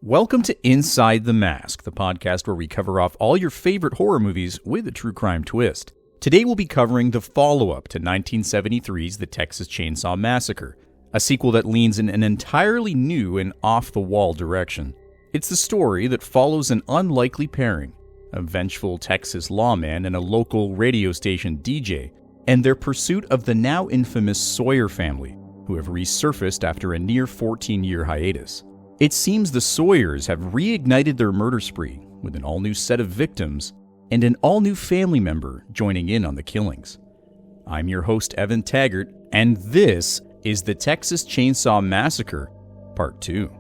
Welcome to Inside the Mask, the podcast where we cover off all your favorite horror movies with a true crime twist. Today we'll be covering the follow-up to 1973's The Texas Chainsaw Massacre, a sequel that leans in an entirely new and off-the-wall direction. It's the story that follows an unlikely pairing, a vengeful Texas lawman and a local radio station DJ, and their pursuit of the now infamous Sawyer family, who have resurfaced after a near 14-year hiatus. It seems the Sawyers have reignited their murder spree with an all-new set of victims and an all-new family member joining in on the killings. I'm your host, Evan Taggart, and this is the Texas Chainsaw Massacre, Part 2.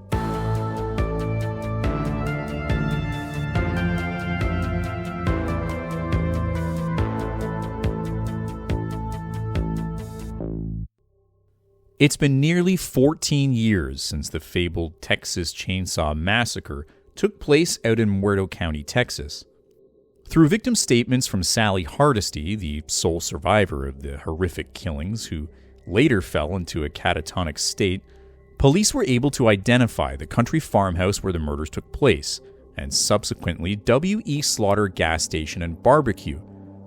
It's been nearly 14 years since the fabled Texas Chainsaw Massacre took place out in Muerto County, Texas. Through victim statements from Sally Hardesty, the sole survivor of the horrific killings who later fell into a catatonic state, police were able to identify the country farmhouse where the murders took place, and subsequently W.E. Slaughter gas station and barbecue,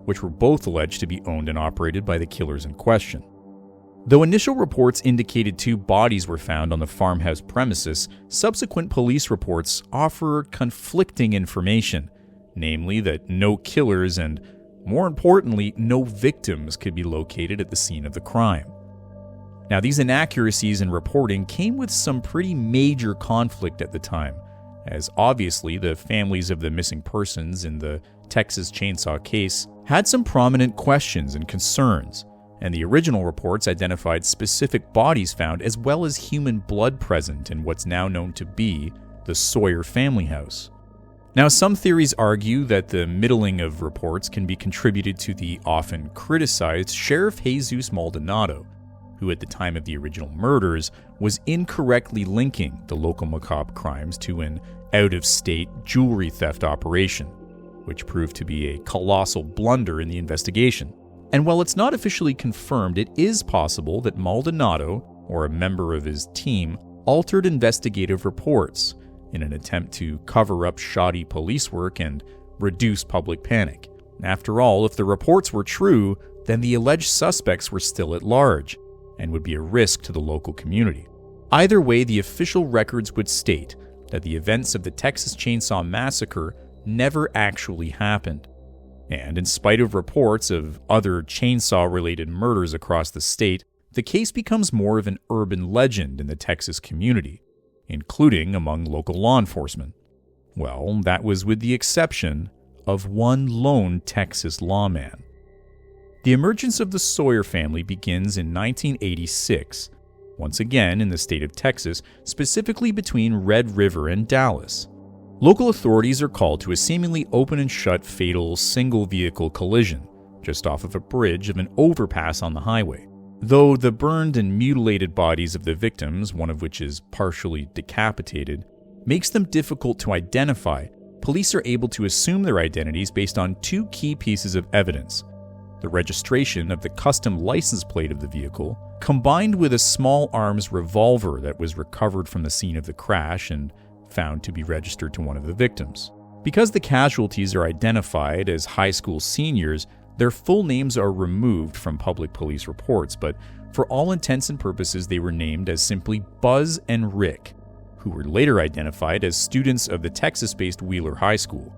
which were both alleged to be owned and operated by the killers in question. Though initial reports indicated 2 bodies were found on the farmhouse premises, subsequent police reports offer conflicting information, namely that no killers and, more importantly, no victims could be located at the scene of the crime. Now, these inaccuracies in reporting came with some pretty major conflict at the time, as obviously the families of the missing persons in the Texas Chainsaw case had some prominent questions and concerns, and the original reports identified specific bodies found as well as human blood present in what's now known to be the Sawyer family house. Now, some theories argue that the middling of reports can be contributed to the often criticized Sheriff Jesus Maldonado, who at the time of the original murders was incorrectly linking the local macabre crimes to an out-of-state jewelry theft operation, which proved to be a colossal blunder in the investigation. And while it's not officially confirmed, it is possible that Maldonado, or a member of his team, altered investigative reports in an attempt to cover up shoddy police work and reduce public panic. After all, if the reports were true, then the alleged suspects were still at large and would be a risk to the local community. Either way, the official records would state that the events of the Texas Chainsaw Massacre never actually happened. And in spite of reports of other chainsaw-related murders across the state, the case becomes more of an urban legend in the Texas community, including among local law enforcement. Well, that was with the exception of one lone Texas lawman. The emergence of the Sawyer family begins in 1986, once again in the state of Texas, specifically between Red River and Dallas. Local authorities are called to a seemingly open and shut fatal single-vehicle collision just off of a bridge of an overpass on the highway. Though the burned and mutilated bodies of the victims, one of which is partially decapitated, makes them difficult to identify, police are able to assume their identities based on 2 key pieces of evidence: the registration of the custom license plate of the vehicle, combined with a small arms revolver that was recovered from the scene of the crash and found to be registered to one of the victims. Because the casualties are identified as high school seniors, their full names are removed from public police reports, but for all intents and purposes they were named as simply Buzz and Rick, who were later identified as students of the Texas-based Wheeler High School.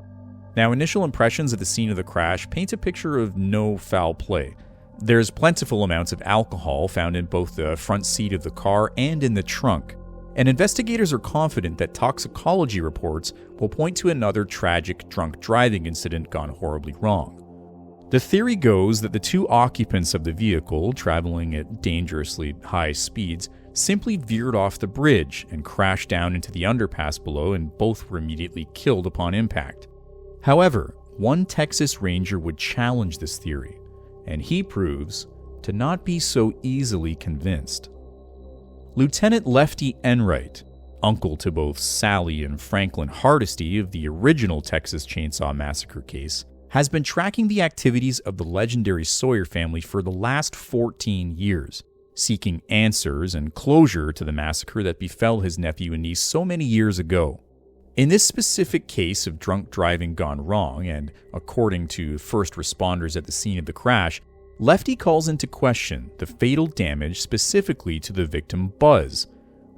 Now, initial impressions at the scene of the crash paint a picture of no foul play. There's plentiful amounts of alcohol found in both the front seat of the car and in the trunk, and investigators are confident that toxicology reports will point to another tragic drunk driving incident gone horribly wrong. The theory goes that the 2 occupants of the vehicle, traveling at dangerously high speeds, simply veered off the bridge and crashed down into the underpass below, and both were immediately killed upon impact. However, one Texas Ranger would challenge this theory, and he proves to not be so easily convinced. Lieutenant Lefty Enright, uncle to both Sally and Franklin Hardesty of the original Texas Chainsaw Massacre case, has been tracking the activities of the legendary Sawyer family for the last 14 years, seeking answers and closure to the massacre that befell his nephew and niece so many years ago. In this specific case of drunk driving gone wrong, and according to first responders at the scene of the crash, Lefty calls into question the fatal damage specifically to the victim Buzz,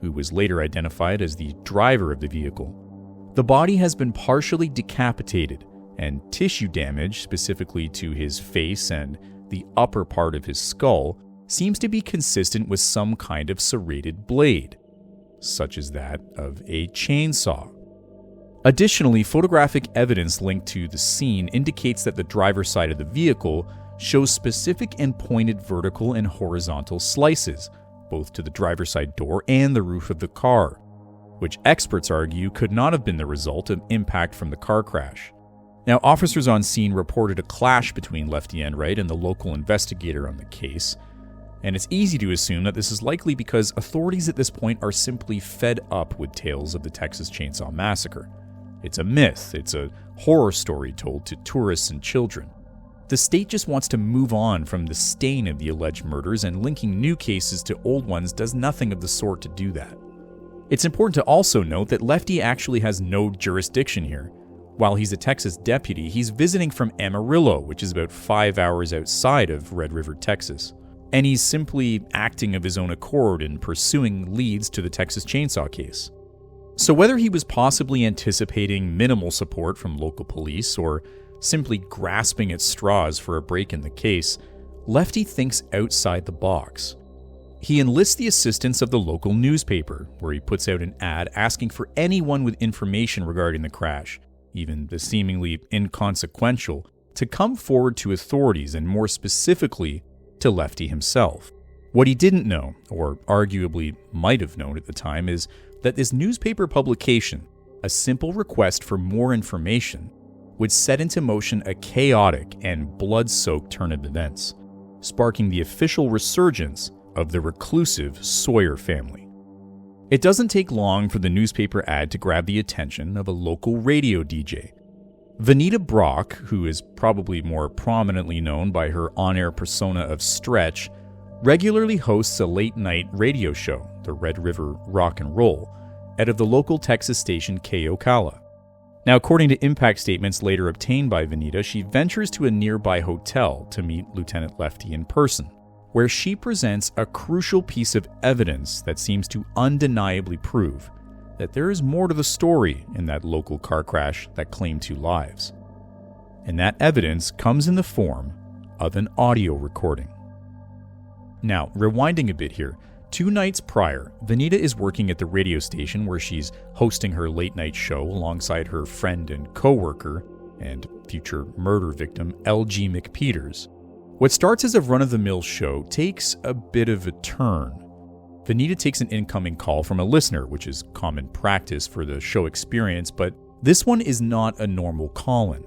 who was later identified as the driver of the vehicle. The body has been partially decapitated, and tissue damage specifically to his face and the upper part of his skull seems to be consistent with some kind of serrated blade, such as that of a chainsaw. Additionally, photographic evidence linked to the scene indicates that the driver's side of the vehicle shows specific and pointed vertical and horizontal slices, both to the driver's side door and the roof of the car, which experts argue could not have been the result of impact from the car crash. Now, officers on scene reported a clash between Lefty Enright and the local investigator on the case, and it's easy to assume that this is likely because authorities at this point are simply fed up with tales of the Texas Chainsaw Massacre. It's a myth, it's a horror story told to tourists and children. The state just wants to move on from the stain of the alleged murders, and linking new cases to old ones does nothing of the sort to do that. It's important to also note that Lefty actually has no jurisdiction here. While he's a Texas deputy, he's visiting from Amarillo, which is about 5 hours outside of Red River, Texas. And he's simply acting of his own accord and pursuing leads to the Texas Chainsaw case. So whether he was possibly anticipating minimal support from local police or simply grasping at straws for a break in the case, Lefty thinks outside the box. He enlists the assistance of the local newspaper, where he puts out an ad asking for anyone with information regarding the crash, even the seemingly inconsequential, to come forward to authorities, and more specifically, to Lefty himself. What he didn't know, or arguably might have known at the time, is that this newspaper publication, a simple request for more information, would set into motion a chaotic and blood-soaked turn of events, sparking the official resurgence of the reclusive Sawyer family. It doesn't take long for the newspaper ad to grab the attention of a local radio DJ. Vanita Brock, who is probably more prominently known by her on-air persona of Stretch, regularly hosts a late-night radio show, the Red River Rock and Roll, out of the local Texas station Ocala. Now, according to impact statements later obtained by Vanita, she ventures to a nearby hotel to meet Lieutenant Lefty in person, where she presents a crucial piece of evidence that seems to undeniably prove that there is more to the story in that local car crash that claimed 2 lives. And that evidence comes in the form of an audio recording. Now, rewinding a bit here, 2 nights prior, Vanita is working at the radio station where she's hosting her late-night show alongside her friend and co-worker and future murder victim L.G. McPeters. What starts as a run-of-the-mill show takes a bit of a turn. Vanita takes an incoming call from a listener, which is common practice for the show experience, but this one is not a normal call-in.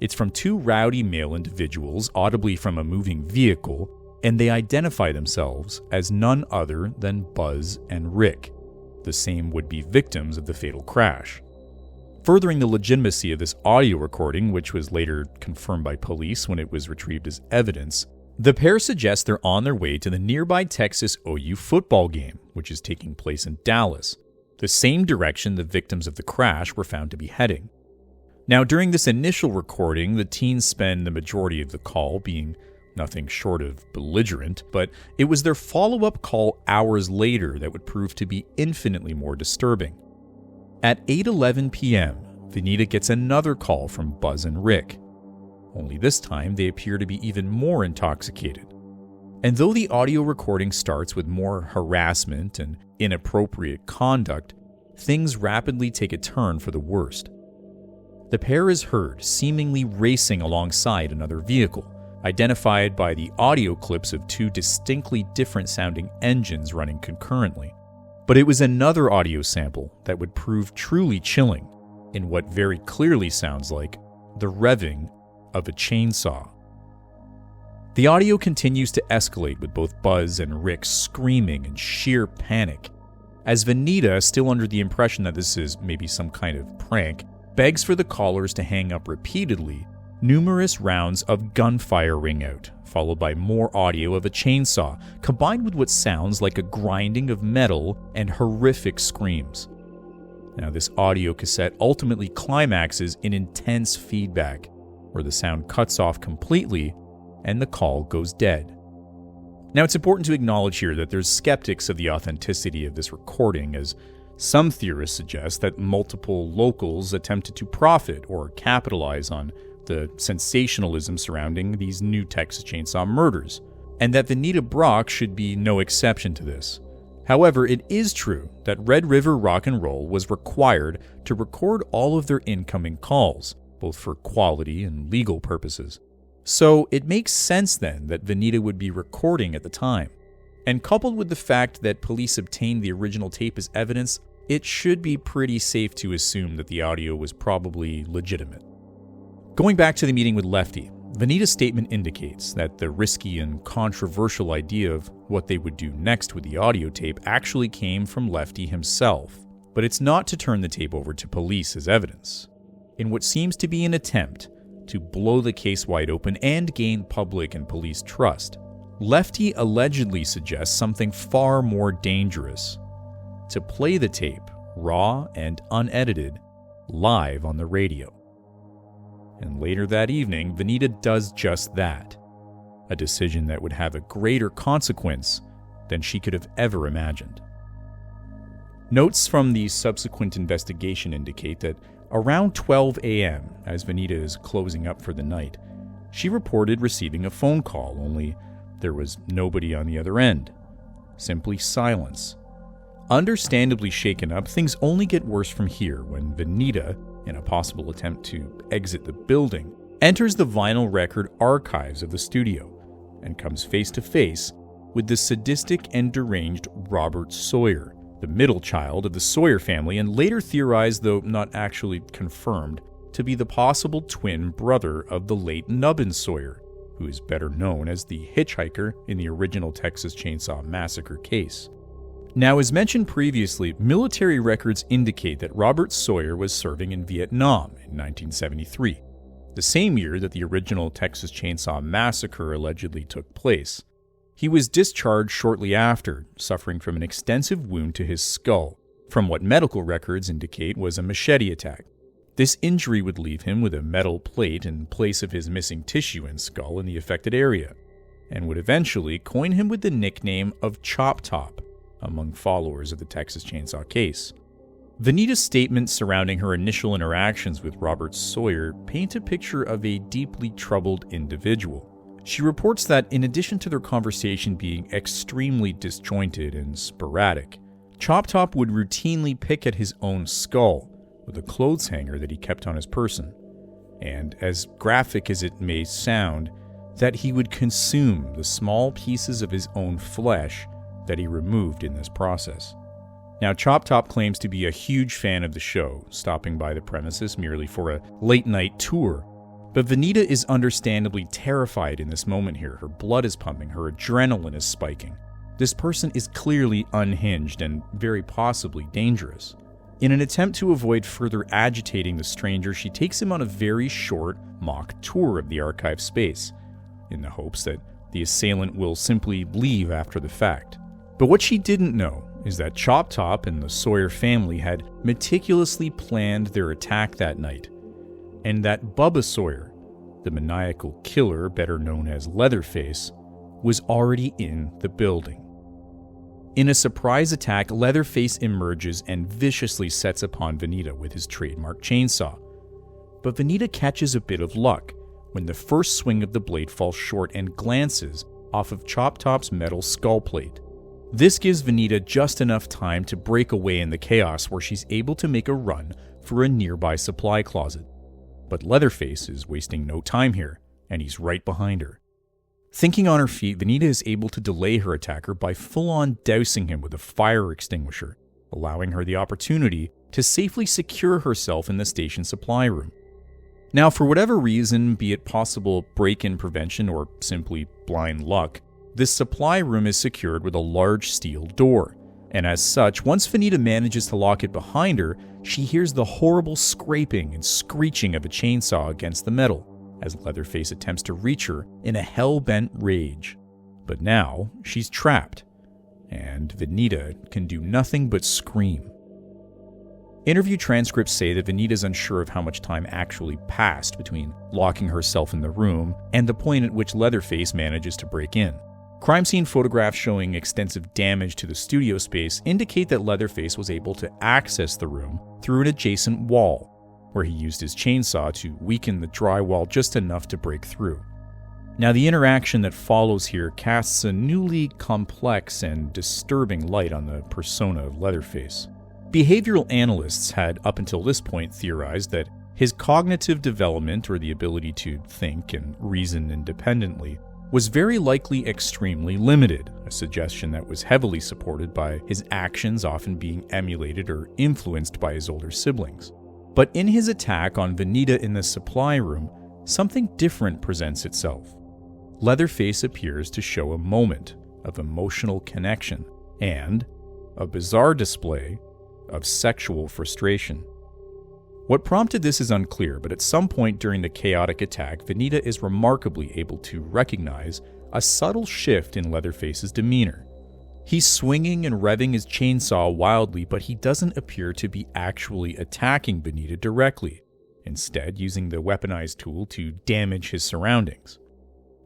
It's from 2 rowdy male individuals, audibly from a moving vehicle, and they identify themselves as none other than Buzz and Rick, the same would-be victims of the fatal crash. Furthering the legitimacy of this audio recording, which was later confirmed by police when it was retrieved as evidence, the pair suggest they're on their way to the nearby Texas OU football game, which is taking place in Dallas, the same direction the victims of the crash were found to be heading. Now, during this initial recording, the teens spend the majority of the call being nothing short of belligerent, but it was their follow-up call hours later that would prove to be infinitely more disturbing. At 8:11 p.m., Vanita gets another call from Buzz and Rick. Only this time, they appear to be even more intoxicated. And though the audio recording starts with more harassment and inappropriate conduct, things rapidly take a turn for the worst. The pair is heard seemingly racing alongside another vehicle, identified by the audio clips of 2 distinctly different sounding engines running concurrently. But it was another audio sample that would prove truly chilling in what very clearly sounds like the revving of a chainsaw. The audio continues to escalate with both Buzz and Rick screaming in sheer panic, as Vanita, still under the impression that this is maybe some kind of prank, begs for the callers to hang up repeatedly. Numerous rounds of gunfire ring out, followed by more audio of a chainsaw, combined with what sounds like a grinding of metal and horrific screams. Now, this audio cassette ultimately climaxes in intense feedback, where the sound cuts off completely and the call goes dead. Now, it's important to acknowledge here that there's skeptics of the authenticity of this recording, as some theorists suggest that multiple locals attempted to profit or capitalize on the sensationalism surrounding these new Texas Chainsaw murders, and that Venita Brock should be no exception to this. However, it is true that Red River Rock and Roll was required to record all of their incoming calls, both for quality and legal purposes. So it makes sense then that Venita would be recording at the time. And coupled with the fact that police obtained the original tape as evidence, it should be pretty safe to assume that the audio was probably legitimate. Going back to the meeting with Lefty, Venita's statement indicates that the risky and controversial idea of what they would do next with the audio tape actually came from Lefty himself, but it's not to turn the tape over to police as evidence. In what seems to be an attempt to blow the case wide open and gain public and police trust, Lefty allegedly suggests something far more dangerous: to play the tape, raw and unedited, live on the radio. And later that evening, Venita does just that, a decision that would have a greater consequence than she could have ever imagined. Notes from the subsequent investigation indicate that around 12 a.m., as Venita is closing up for the night, she reported receiving a phone call, only there was nobody on the other end. Simply silence. Understandably shaken up, things only get worse from here when Venita, in a possible attempt to exit the building, enters the vinyl record archives of the studio and comes face to face with the sadistic and deranged Robert Sawyer, the middle child of the Sawyer family, and later theorized, though not actually confirmed, to be the possible twin brother of the late Nubbin Sawyer, who is better known as the hitchhiker in the original Texas Chainsaw Massacre case. Now, as mentioned previously, military records indicate that Robert Sawyer was serving in Vietnam in 1973, the same year that the original Texas Chainsaw Massacre allegedly took place. He was discharged shortly after, suffering from an extensive wound to his skull, from what medical records indicate was a machete attack. This injury would leave him with a metal plate in place of his missing tissue and skull in the affected area, and would eventually coin him with the nickname of Chop Top among followers of the Texas Chainsaw case. Venita's statements surrounding her initial interactions with Robert Sawyer paint a picture of a deeply troubled individual. She reports that in addition to their conversation being extremely disjointed and sporadic, Chop Top would routinely pick at his own skull with a clothes hanger that he kept on his person, and, as graphic as it may sound, that he would consume the small pieces of his own flesh that he removed in this process. Now, Chop Top claims to be a huge fan of the show, stopping by the premises merely for a late-night tour. But Venita is understandably terrified in this moment here. Her blood is pumping, her adrenaline is spiking. This person is clearly unhinged and very possibly dangerous. In an attempt to avoid further agitating the stranger, she takes him on a very short mock tour of the archive space, in the hopes that the assailant will simply leave after the fact. But what she didn't know is that Chop Top and the Sawyer family had meticulously planned their attack that night, and that Bubba Sawyer, the maniacal killer better known as Leatherface, was already in the building. In a surprise attack, Leatherface emerges and viciously sets upon Venita with his trademark chainsaw. But Venita catches a bit of luck when the first swing of the blade falls short and glances off of Chop Top's metal skull plate. This gives Venita just enough time to break away in the chaos, where she's able to make a run for a nearby supply closet. But Leatherface is wasting no time here, and he's right behind her. Thinking on her feet, Venita is able to delay her attacker by full-on dousing him with a fire extinguisher, allowing her the opportunity to safely secure herself in the station supply room. Now, for whatever reason, be it possible break-in prevention or simply blind luck, this supply room is secured with a large steel door, and as such, once Venita manages to lock it behind her, she hears the horrible scraping and screeching of a chainsaw against the metal, as Leatherface attempts to reach her in a hell-bent rage. But now, she's trapped, and Venita can do nothing but scream. Interview transcripts say that Venita's unsure of how much time actually passed between locking herself in the room and the point at which Leatherface manages to break in. Crime scene photographs showing extensive damage to the studio space indicate that Leatherface was able to access the room through an adjacent wall, where he used his chainsaw to weaken the drywall just enough to break through. Now, the interaction that follows here casts a newly complex and disturbing light on the persona of Leatherface. Behavioral analysts had up until this point theorized that his cognitive development, or the ability to think and reason independently, was very likely extremely limited, a suggestion that was heavily supported by his actions often being emulated or influenced by his older siblings. But in his attack on Venita in the supply room, something different presents itself. Leatherface appears to show a moment of emotional connection and a bizarre display of sexual frustration. What prompted this is unclear, but at some point during the chaotic attack, Venita is remarkably able to recognize a subtle shift in Leatherface's demeanor. He's swinging and revving his chainsaw wildly, but he doesn't appear to be actually attacking Venita directly, instead using the weaponized tool to damage his surroundings.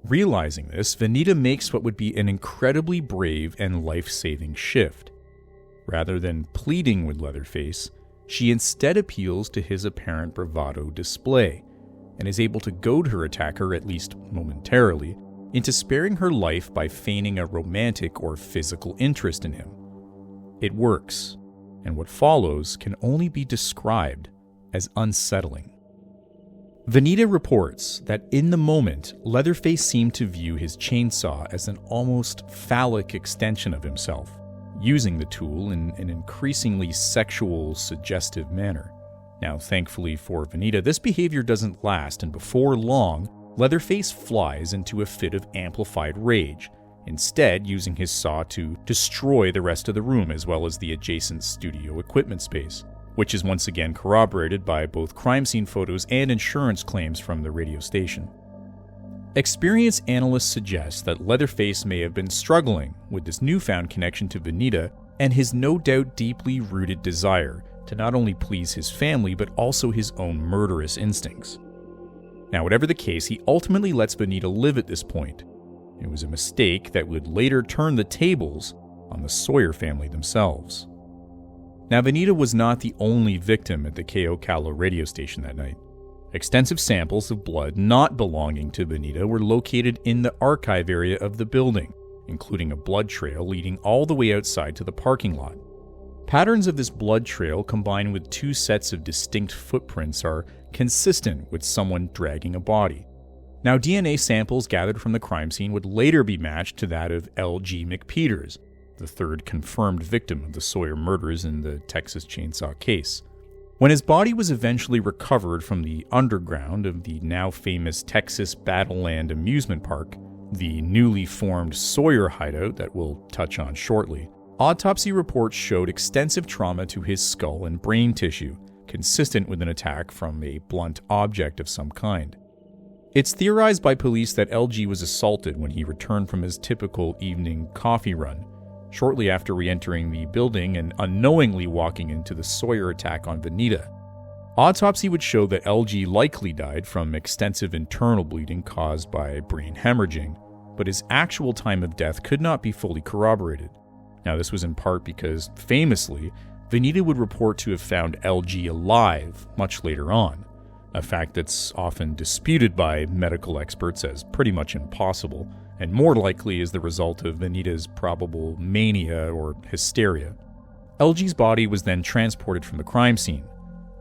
Realizing this, Venita makes what would be an incredibly brave and life-saving shift. Rather than pleading with Leatherface, she instead appeals to his apparent bravado display, and is able to goad her attacker, at least momentarily, into sparing her life by feigning a romantic or physical interest in him. It works, and what follows can only be described as unsettling. Venita reports that in the moment, Leatherface seemed to view his chainsaw as an almost phallic extension of himself, using the tool in an increasingly sexual, suggestive manner. Now, thankfully for Venita, this behavior doesn't last, and before long, Leatherface flies into a fit of amplified rage, instead using his saw to destroy the rest of the room as well as the adjacent studio equipment space, which is once again corroborated by both crime scene photos and insurance claims from the radio station. Experienced analysts suggest that Leatherface may have been struggling with this newfound connection to Venita and his no doubt deeply rooted desire to not only please his family but also his own murderous instincts. Now, whatever the case, he ultimately lets Venita live at this point. It was a mistake that would later turn the tables on the Sawyer family themselves. Now, Venita was not the only victim at the Ocala radio station that night. Extensive samples of blood not belonging to Venita were located in the archive area of the building, including a blood trail leading all the way outside to the parking lot. Patterns of this blood trail combined with two sets of distinct footprints are consistent with someone dragging a body. Now, DNA samples gathered from the crime scene would later be matched to that of L.G. McPeters, the third confirmed victim of the Sawyer murders in the Texas Chainsaw case. When his body was eventually recovered from the underground of the now famous Texas Battleland amusement park, the newly formed Sawyer hideout that we'll touch on shortly, autopsy reports showed extensive trauma to his skull and brain tissue, consistent with an attack from a blunt object of some kind. It's theorized by police that LG was assaulted when he returned from his typical evening coffee run, shortly after re-entering the building and unknowingly walking into the Sawyer attack on Venita. Autopsy would show that LG likely died from extensive internal bleeding caused by brain hemorrhaging, but his actual time of death could not be fully corroborated. Now, this was in part because, famously, Venita would report to have found LG alive much later on, a fact that's often disputed by medical experts as pretty much impossible, and more likely is the result of Venita's probable mania or hysteria. LG's body was then transported from the crime scene,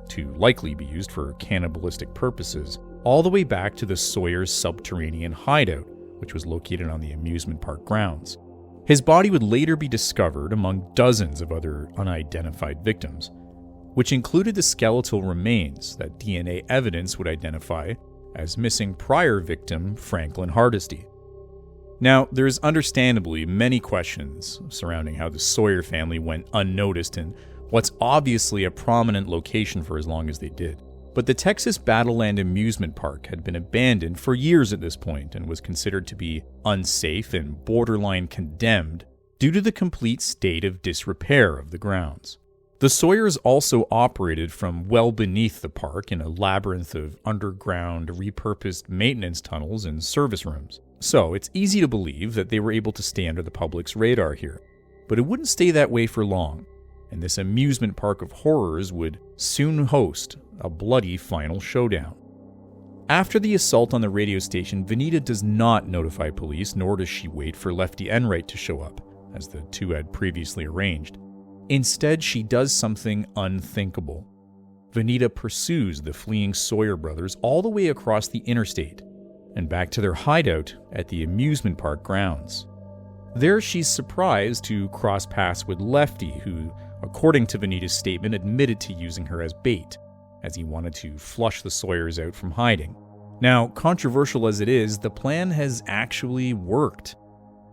to likely be used for cannibalistic purposes, all the way back to the Sawyer's subterranean hideout, which was located on the amusement park grounds. His body would later be discovered among dozens of other unidentified victims, which included the skeletal remains that DNA evidence would identify as missing prior victim Franklin Hardesty. Now, there's understandably many questions surrounding how the Sawyer family went unnoticed in what's obviously a prominent location for as long as they did. But the Texas Battleland amusement park had been abandoned for years at this point and was considered to be unsafe and borderline condemned due to the complete state of disrepair of the grounds. The Sawyers also operated from well beneath the park in a labyrinth of underground, repurposed maintenance tunnels and service rooms. So it's easy to believe that they were able to stay under the public's radar here. But it wouldn't stay that way for long, and this amusement park of horrors would soon host a bloody final showdown. After the assault on the radio station, Venita does not notify police, nor does she wait for Lefty Enright to show up, as the two had previously arranged. Instead, she does something unthinkable. Venita pursues the fleeing Sawyer brothers all the way across the interstate and back to their hideout at the amusement park grounds. There, she's surprised to cross paths with Lefty, who, according to Venita's statement, admitted to using her as bait, as he wanted to flush the Sawyers out from hiding. Now, controversial as it is, the plan has actually worked.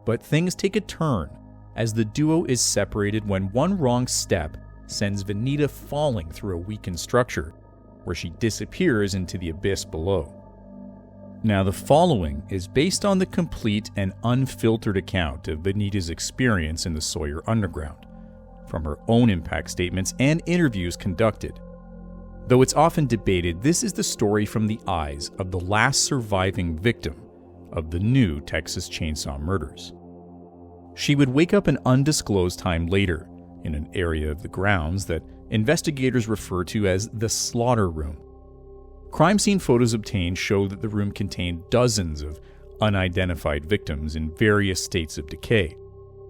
But things take a turn as the duo is separated when one wrong step sends Venita falling through a weakened structure, where she disappears into the abyss below. Now, the following is based on the complete and unfiltered account of Venita's experience in the Sawyer Underground, from her own impact statements and interviews conducted. Though it's often debated, this is the story from the eyes of the last surviving victim of the new Texas Chainsaw murders. She would wake up an undisclosed time later in an area of the grounds that investigators refer to as the slaughter room. Crime scene photos obtained show that the room contained dozens of unidentified victims in various states of decay,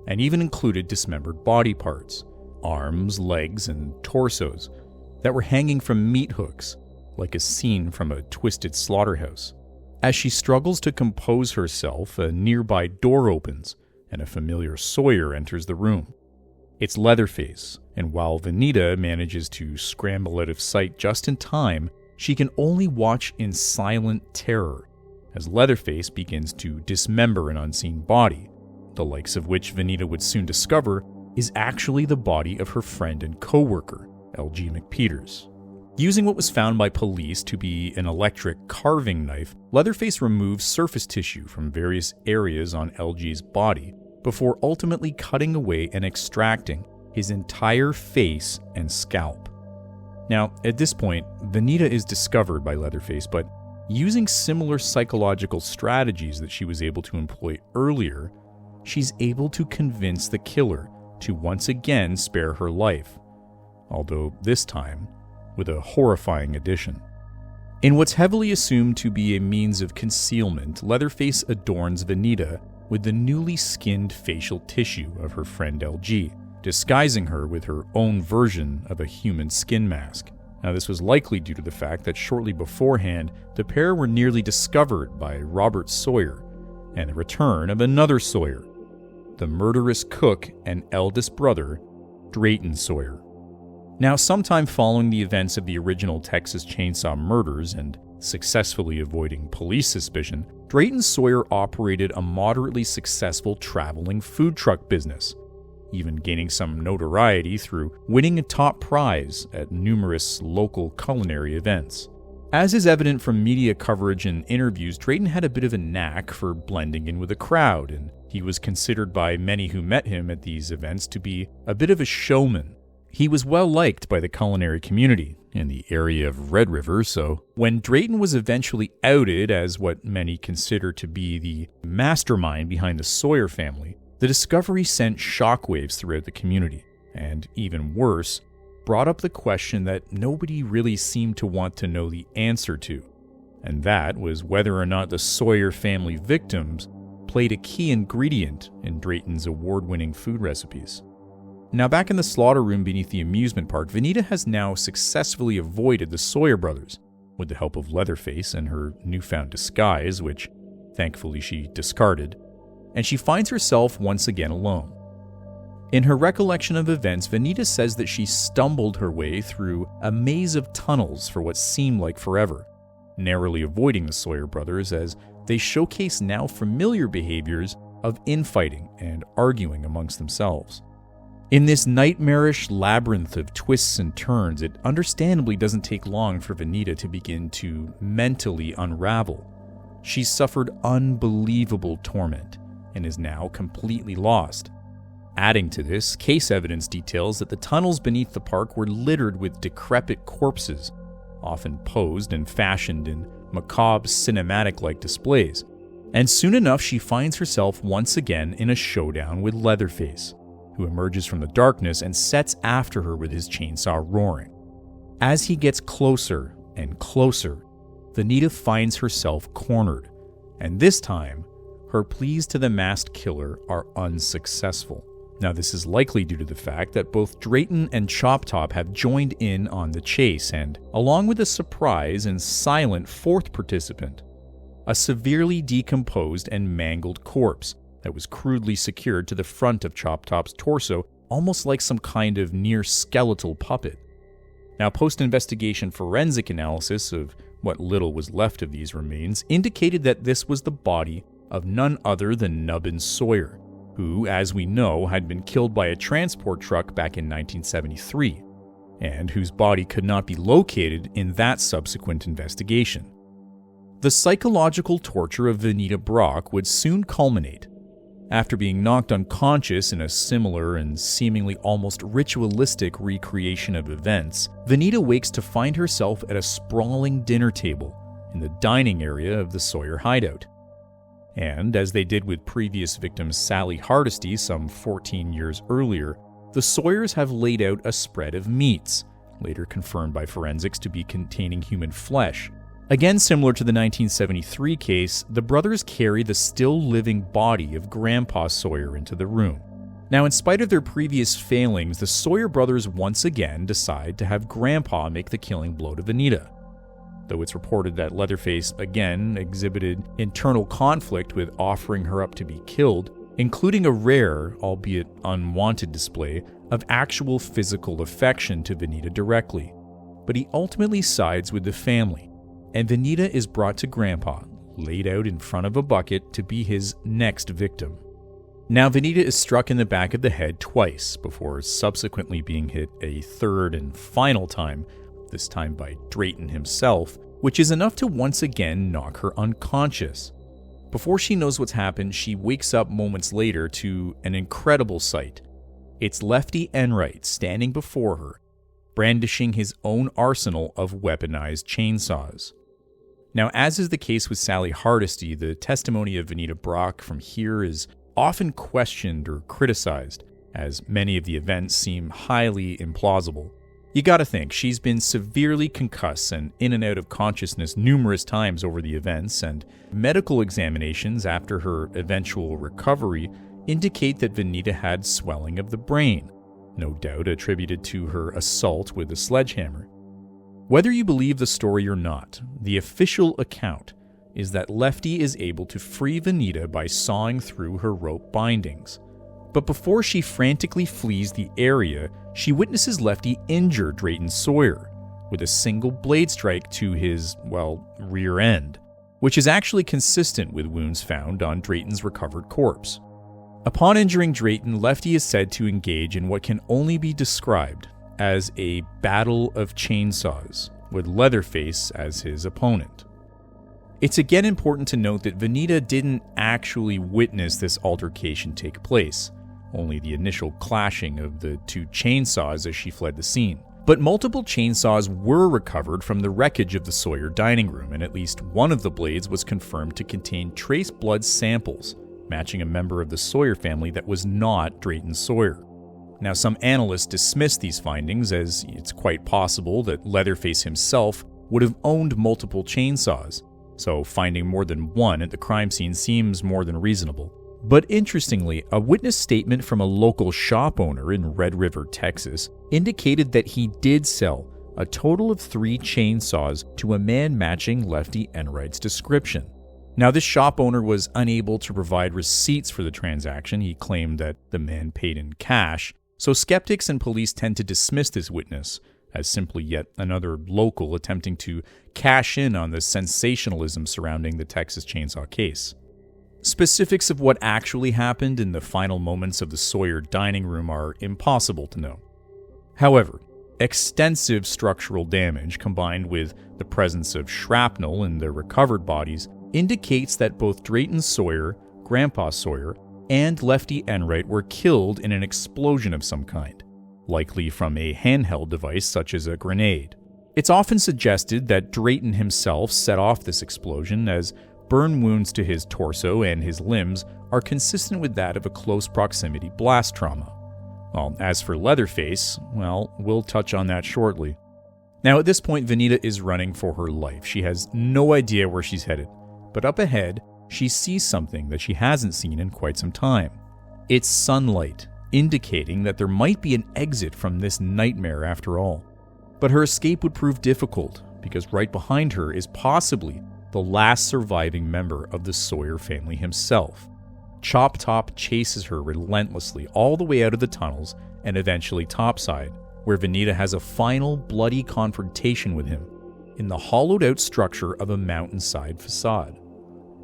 and even included dismembered body parts, arms, legs, and torsos that were hanging from meat hooks, like a scene from a twisted slaughterhouse. As she struggles to compose herself, a nearby door opens, and a familiar Sawyer enters the room. It's Leatherface, and while Venita manages to scramble out of sight just in time, she can only watch in silent terror as Leatherface begins to dismember an unseen body, the likes of which Venita would soon discover is actually the body of her friend and co-worker, L.G. McPeters. Using what was found by police to be an electric carving knife, Leatherface removes surface tissue from various areas on L.G.'s body before ultimately cutting away and extracting his entire face and scalp. Now, at this point, Venita is discovered by Leatherface, but using similar psychological strategies that she was able to employ earlier, she's able to convince the killer to once again spare her life, although this time with a horrifying addition. In what's heavily assumed to be a means of concealment, Leatherface adorns Venita with the newly skinned facial tissue of her friend LG, disguising her with her own version of a human skin mask. Now, this was likely due to the fact that shortly beforehand, the pair were nearly discovered by Robert Sawyer and the return of another Sawyer, the murderous cook and eldest brother, Drayton Sawyer. Now, sometime following the events of the original Texas Chainsaw murders and successfully avoiding police suspicion, Drayton Sawyer operated a moderately successful traveling food truck business, even gaining some notoriety through winning a top prize at numerous local culinary events. As is evident from media coverage and interviews, Drayton had a bit of a knack for blending in with the crowd, and he was considered by many who met him at these events to be a bit of a showman. He was well liked by the culinary community in the area of Red River, so when Drayton was eventually outed as what many consider to be the mastermind behind the Sawyer family, the discovery sent shockwaves throughout the community, and even worse, brought up the question that nobody really seemed to want to know the answer to, and that was whether or not the Sawyer family victims played a key ingredient in Drayton's award-winning food recipes. Now, back in the slaughter room beneath the amusement park, Venita has now successfully avoided the Sawyer brothers with the help of Leatherface and her newfound disguise, which thankfully she discarded, and she finds herself once again alone. In her recollection of events, Venita says that she stumbled her way through a maze of tunnels for what seemed like forever, narrowly avoiding the Sawyer brothers as they showcase now familiar behaviors of infighting and arguing amongst themselves. In this nightmarish labyrinth of twists and turns, it understandably doesn't take long for Venita to begin to mentally unravel. She's suffered unbelievable torment and is now completely lost. Adding to this, case evidence details that the tunnels beneath the park were littered with decrepit corpses, often posed and fashioned in macabre cinematic-like displays. And soon enough, she finds herself once again in a showdown with Leatherface, who emerges from the darkness and sets after her with his chainsaw roaring. As he gets closer and closer, Venita finds herself cornered, and this time, her pleas to the masked killer are unsuccessful. Now, this is likely due to the fact that both Drayton and Chop Top have joined in on the chase, and along with a surprise and silent fourth participant, a severely decomposed and mangled corpse that was crudely secured to the front of Chop Top's torso, almost like some kind of near-skeletal puppet. Now, post-investigation forensic analysis of what little was left of these remains indicated that this was the body of none other than Nubbin Sawyer, who, as we know, had been killed by a transport truck back in 1973, and whose body could not be located in that subsequent investigation. The psychological torture of Venita Brock would soon culminate. After being knocked unconscious in a similar and seemingly almost ritualistic recreation of events, Venita wakes to find herself at a sprawling dinner table in the dining area of the Sawyer hideout. And, as they did with previous victim Sally Hardesty some 14 years earlier, the Sawyers have laid out a spread of meats, later confirmed by forensics to be containing human flesh. Again, similar to the 1973 case, the brothers carry the still-living body of Grandpa Sawyer into the room. Now, in spite of their previous failings, the Sawyer brothers once again decide to have Grandpa make the killing blow to Venita. Though it's reported that Leatherface again exhibited internal conflict with offering her up to be killed, including a rare, albeit unwanted display of actual physical affection to Venita directly. But he ultimately sides with the family, and Venita is brought to Grandpa, laid out in front of a bucket to be his next victim. Now, Venita is struck in the back of the head twice before subsequently being hit a third and final time, this time by Drayton himself, which is enough to once again knock her unconscious. Before she knows what's happened, she wakes up moments later to an incredible sight. It's Lefty Enright standing before her, brandishing his own arsenal of weaponized chainsaws. Now, as is the case with Sally Hardesty, the testimony of Venita Brock from here is often questioned or criticized, as many of the events seem highly implausible. You gotta think, she's been severely concussed and in and out of consciousness numerous times over the events, and medical examinations after her eventual recovery indicate that Venita had swelling of the brain, no doubt attributed to her assault with a sledgehammer. Whether you believe the story or not, the official account is that Lefty is able to free Venita by sawing through her rope bindings. But before she frantically flees the area, she witnesses Lefty injure Drayton Sawyer with a single blade strike to his, rear end, which is actually consistent with wounds found on Drayton's recovered corpse. Upon injuring Drayton, Lefty is said to engage in what can only be described as a battle of chainsaws, with Leatherface as his opponent. It's again important to note that Venita didn't actually witness this altercation take place, only the initial clashing of the two chainsaws as she fled the scene. But multiple chainsaws were recovered from the wreckage of the Sawyer dining room, and at least one of the blades was confirmed to contain trace blood samples, matching a member of the Sawyer family that was not Drayton Sawyer. Now, some analysts dismiss these findings as it's quite possible that Leatherface himself would have owned multiple chainsaws, so finding more than one at the crime scene seems more than reasonable. But interestingly, a witness statement from a local shop owner in Red River, Texas, indicated that he did sell a total of 3 chainsaws to a man matching Lefty Enright's description. Now, this shop owner was unable to provide receipts for the transaction. He claimed that the man paid in cash, so skeptics and police tend to dismiss this witness as simply yet another local attempting to cash in on the sensationalism surrounding the Texas Chainsaw case. Specifics of what actually happened in the final moments of the Sawyer dining room are impossible to know. However, extensive structural damage combined with the presence of shrapnel in the recovered bodies indicates that both Drayton Sawyer, Grandpa Sawyer, and Lefty Enright were killed in an explosion of some kind, likely from a handheld device such as a grenade. It's often suggested that Drayton himself set off this explosion, as burn wounds to his torso and his limbs are consistent with that of a close proximity blast trauma. Well, as for Leatherface, well, we'll touch on that shortly. Now, at this point, Venita is running for her life. She has no idea where she's headed, but up ahead, she sees something that she hasn't seen in quite some time. It's sunlight, indicating that there might be an exit from this nightmare after all. But her escape would prove difficult, because right behind her is possibly the last surviving member of the Sawyer family himself. Chop Top chases her relentlessly all the way out of the tunnels and eventually topside, where Venita has a final bloody confrontation with him in the hollowed-out structure of a mountainside facade.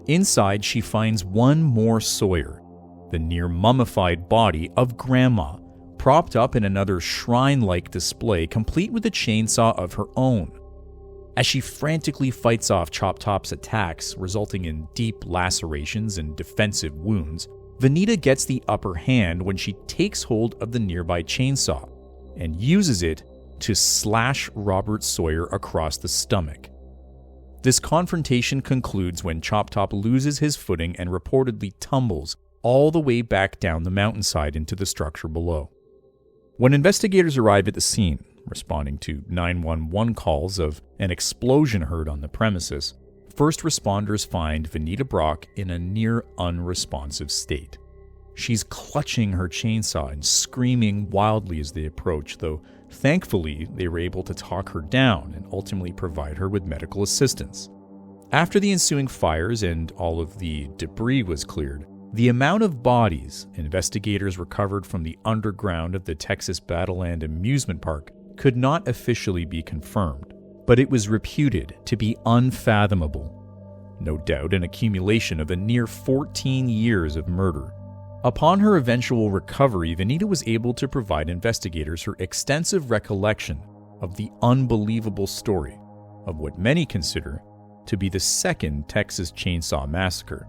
Inside, she finds one more Sawyer, the near-mummified body of Grandma, propped up in another shrine-like display, complete with a chainsaw of her own. As she frantically fights off Chop Top's attacks, resulting in deep lacerations and defensive wounds, Venita gets the upper hand when she takes hold of the nearby chainsaw and uses it to slash Robert Sawyer across the stomach. This confrontation concludes when Chop Top loses his footing and reportedly tumbles all the way back down the mountainside into the structure below. When investigators arrive at the scene, responding to 911 calls of an explosion heard on the premises, first responders find Venita Brock in a near unresponsive state. She's clutching her chainsaw and screaming wildly as they approach, though thankfully they were able to talk her down and ultimately provide her with medical assistance. After the ensuing fires and all of the debris was cleared, the amount of bodies investigators recovered from the underground of the Texas Battleland Amusement Park could not officially be confirmed, but it was reputed to be unfathomable. No doubt an accumulation of a near 14 years of murder. Upon her eventual recovery, Venita was able to provide investigators her extensive recollection of the unbelievable story of what many consider to be the second Texas Chainsaw Massacre,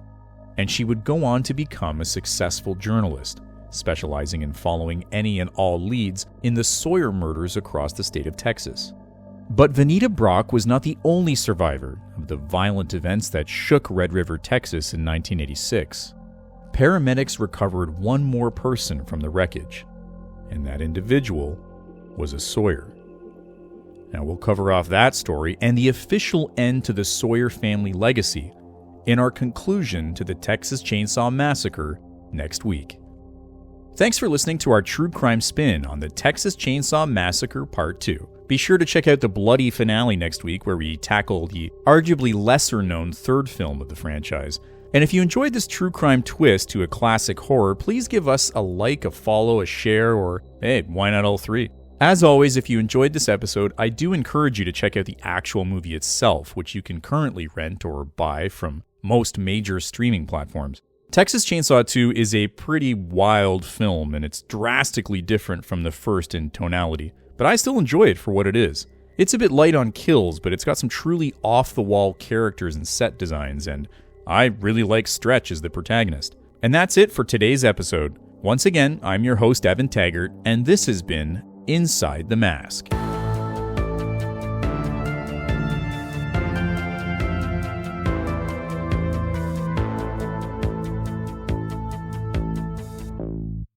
and she would go on to become a successful journalist, specializing in following any and all leads in the Sawyer murders across the state of Texas. But Venita Brock was not the only survivor of the violent events that shook Red River, Texas in 1986. Paramedics recovered one more person from the wreckage, and that individual was a Sawyer. Now we'll cover off that story and the official end to the Sawyer family legacy in our conclusion to the Texas Chainsaw Massacre next week. Thanks for listening to our true crime spin on the Texas Chainsaw Massacre Part 2. Be sure to check out the bloody finale next week, where we tackle the arguably lesser-known third film of the franchise. And if you enjoyed this true crime twist to a classic horror, please give us a like, a follow, a share, or hey, why not all three? As always, if you enjoyed this episode, I do encourage you to check out the actual movie itself, which you can currently rent or buy from most major streaming platforms. Texas Chainsaw 2 is a pretty wild film, and it's drastically different from the first in tonality, but I still enjoy it for what it is. It's a bit light on kills, but it's got some truly off-the-wall characters and set designs, and I really like Stretch as the protagonist. And that's it for today's episode. Once again, I'm your host, Evan Taggart, and this has been Inside the Mask.